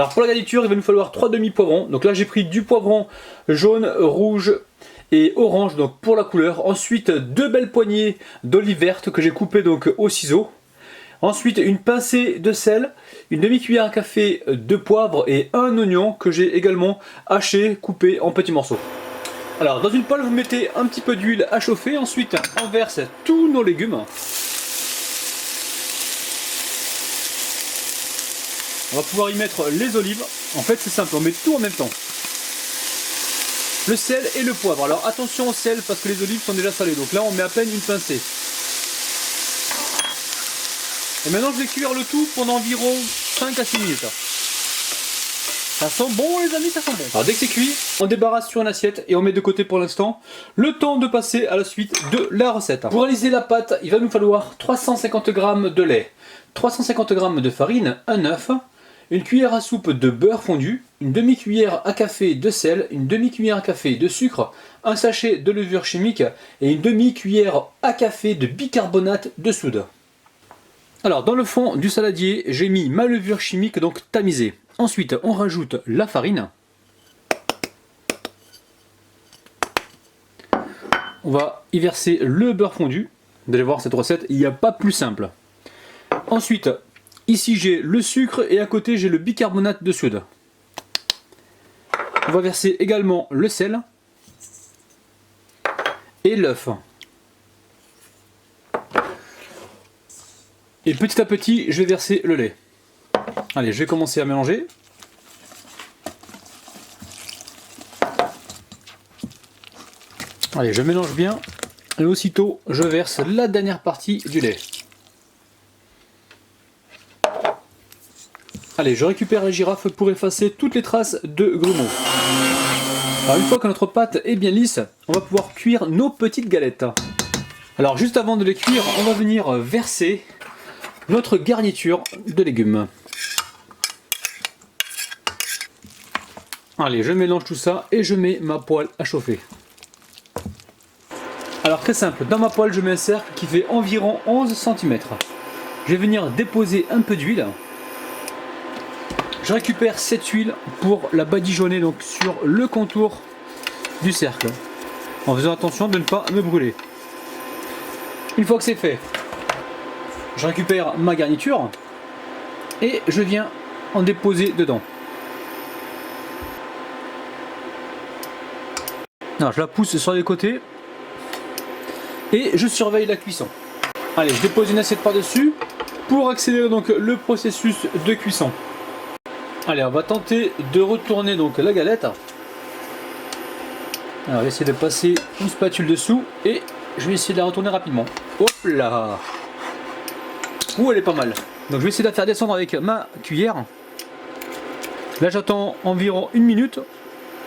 Alors pour la garniture, il va nous falloir 3 demi-poivrons. Donc là j'ai pris du poivron jaune, rouge et orange donc pour la couleur. Ensuite 2 belles poignées d'olive verte que j'ai coupées donc au ciseau. Ensuite une pincée de sel, une demi-cuillère à café de poivre et un oignon que j'ai également haché, coupé en petits morceaux. Alors dans une poêle vous mettez un petit peu d'huile à chauffer, ensuite on verse tous nos légumes. On va pouvoir y mettre les olives. En fait c'est simple, on met tout en même temps. Le sel et le poivre. Alors attention au sel parce que les olives sont déjà salées. Donc là on met à peine une pincée. Et maintenant je vais cuire le tout pendant environ 5 à 6 minutes. Ça sent bon les amis, ça sent bon. Alors dès que c'est cuit, on débarrasse sur une assiette et on met de côté pour l'instant. Le temps de passer à la suite de la recette. Pour réaliser la pâte, il va nous falloir 350 g de lait, 350 g de farine, un œuf, une cuillère à soupe de beurre fondu, une demi-cuillère à café de sel, une demi-cuillère à café de sucre, un sachet de levure chimique et une demi-cuillère à café de bicarbonate de soude. Alors dans le fond du saladier, j'ai mis ma levure chimique donc tamisée. Ensuite on rajoute la farine. On va y verser le beurre fondu. Vous allez voir cette recette, il n'y a pas plus simple. Ensuite, ici j'ai le sucre et à côté j'ai le bicarbonate de soude. On va verser également le sel et l'œuf. Et petit à petit, je vais verser le lait. Allez, je vais commencer à mélanger. Allez, je mélange bien. Et aussitôt, je verse la dernière partie du lait. Allez, je récupère la girafe pour effacer toutes les traces de grumeaux. Alors une fois que notre pâte est bien lisse, on va pouvoir cuire nos petites galettes. Alors juste avant de les cuire, on va venir verser notre garniture de légumes. Allez, je mélange tout ça et je mets ma poêle à chauffer. Alors très simple, dans ma poêle je mets un cercle qui fait environ 11 cm. Je vais venir déposer un peu d'huile. Je récupère cette huile pour la badigeonner donc sur le contour du cercle. En faisant attention de ne pas me brûler. Une fois que c'est fait, je récupère ma garniture et je viens en déposer dedans. Alors, je la pousse sur les côtés et je surveille la cuisson. Allez, je dépose une assiette par-dessus pour accélérer donc le processus de cuisson. Allez, on va tenter de retourner donc la galette. Alors, je vais essayer de passer une spatule dessous et je vais essayer de la retourner rapidement. Hop là! Ouh, elle est pas mal. Donc je vais essayer de la faire descendre avec ma cuillère. Là j'attends environ 1 minute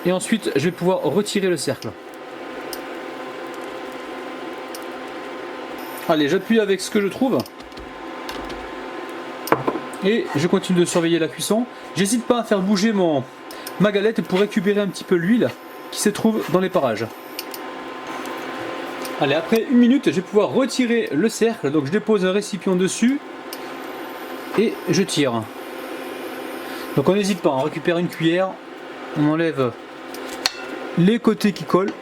et ensuite je vais pouvoir retirer le cercle. Allez, j'appuie avec ce que je trouve et je continue de surveiller la cuisson. J'hésite pas à faire bouger ma galette pour récupérer un petit peu l'huile qui se trouve dans les parages. Allez, après 1 minute, je vais pouvoir retirer le cercle. Donc je dépose un récipient dessus et je tire. Donc on n'hésite pas, on récupère une cuillère, on enlève les côtés qui collent.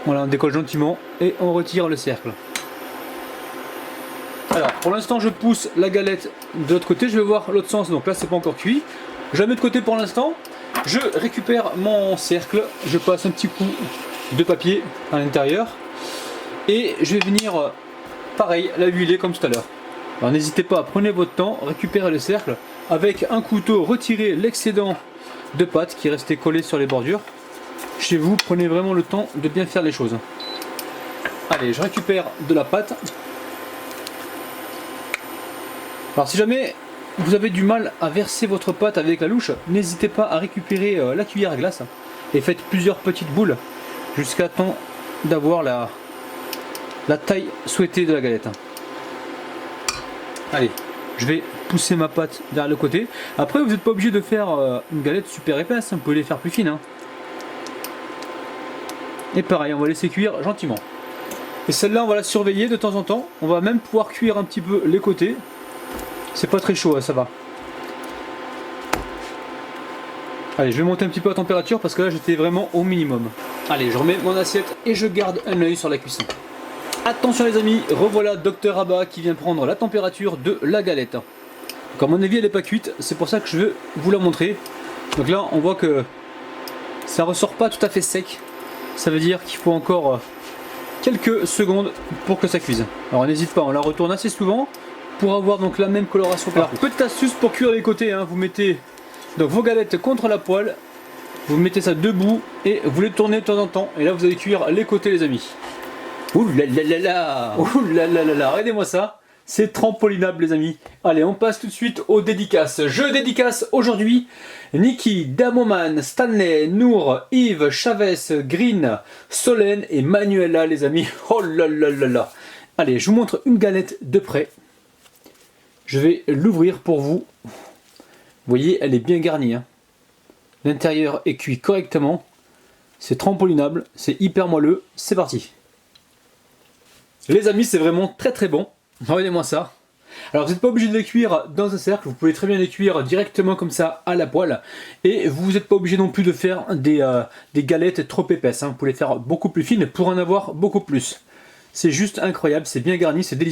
Voilà, on décolle gentiment et on retire le cercle. Alors pour l'instant je pousse la galette de l'autre côté, je vais voir l'autre sens, donc là c'est pas encore cuit. Je la mets de côté pour l'instant, je récupère mon cercle, je passe un petit coup de papier à l'intérieur et je vais venir pareil la huiler comme tout à l'heure. Alors n'hésitez pas, prenez votre temps, récupérez le cercle, avec un couteau retirez l'excédent de pâte qui restait collé sur les bordures. Chez vous, prenez vraiment le temps de bien faire les choses. Allez, je récupère de la pâte. Alors si jamais vous avez du mal à verser votre pâte avec la louche, n'hésitez pas à récupérer la cuillère à glace et faites plusieurs petites boules jusqu'à temps d'avoir la taille souhaitée de la galette. Allez, je vais pousser ma pâte vers le côté. Après vous n'êtes pas obligé de faire une galette super épaisse, vous pouvez les faire plus fines. Hein. Et pareil, on va laisser cuire gentiment. Et celle-là on va la surveiller de temps en temps. On va même pouvoir cuire un petit peu les côtés. C'est pas très chaud, ça va. Allez, je vais monter un petit peu la température parce que là j'étais vraiment au minimum. Allez, je remets mon assiette et je garde un œil sur la cuisson. Attention les amis, revoilà Dr Abba qui vient prendre la température de la galette. Donc à mon avis elle n'est pas cuite, c'est pour ça que je veux vous la montrer. Donc là on voit que ça ressort pas tout à fait sec. Ça veut dire qu'il faut encore quelques secondes pour que ça cuise. Alors n'hésite pas, on la retourne assez souvent pour avoir donc la même coloration partout. Alors, petite astuce pour cuire les côtés, hein, vous mettez donc vos galettes contre la poêle, vous mettez ça debout et vous les tournez de temps en temps. Et là vous allez cuire les côtés les amis. Ouh là là là là, ouh là là là là, regardez-moi ça. C'est trampolinable les amis. Allez, on passe tout de suite aux dédicaces. Je dédicace aujourd'hui Niki, Damoman, Stanley, Nour, Yves, Chavez, Green, Solène et Manuela les amis. Oh là là là là. Allez, je vous montre une galette de près. Je vais l'ouvrir pour vous. Vous voyez, elle est bien garnie. Hein. L'intérieur est cuit correctement. C'est trampolinable, c'est hyper moelleux. C'est parti. Les amis, c'est vraiment très très bon. Regardez-moi ça. Alors vous n'êtes pas obligé de les cuire dans un cercle, vous pouvez très bien les cuire directement comme ça à la poêle. Et vous n'êtes pas obligé non plus de faire des galettes trop épaisses. Hein. Vous pouvez les faire beaucoup plus fines pour en avoir beaucoup plus. C'est juste incroyable, c'est bien garni, c'est délicieux.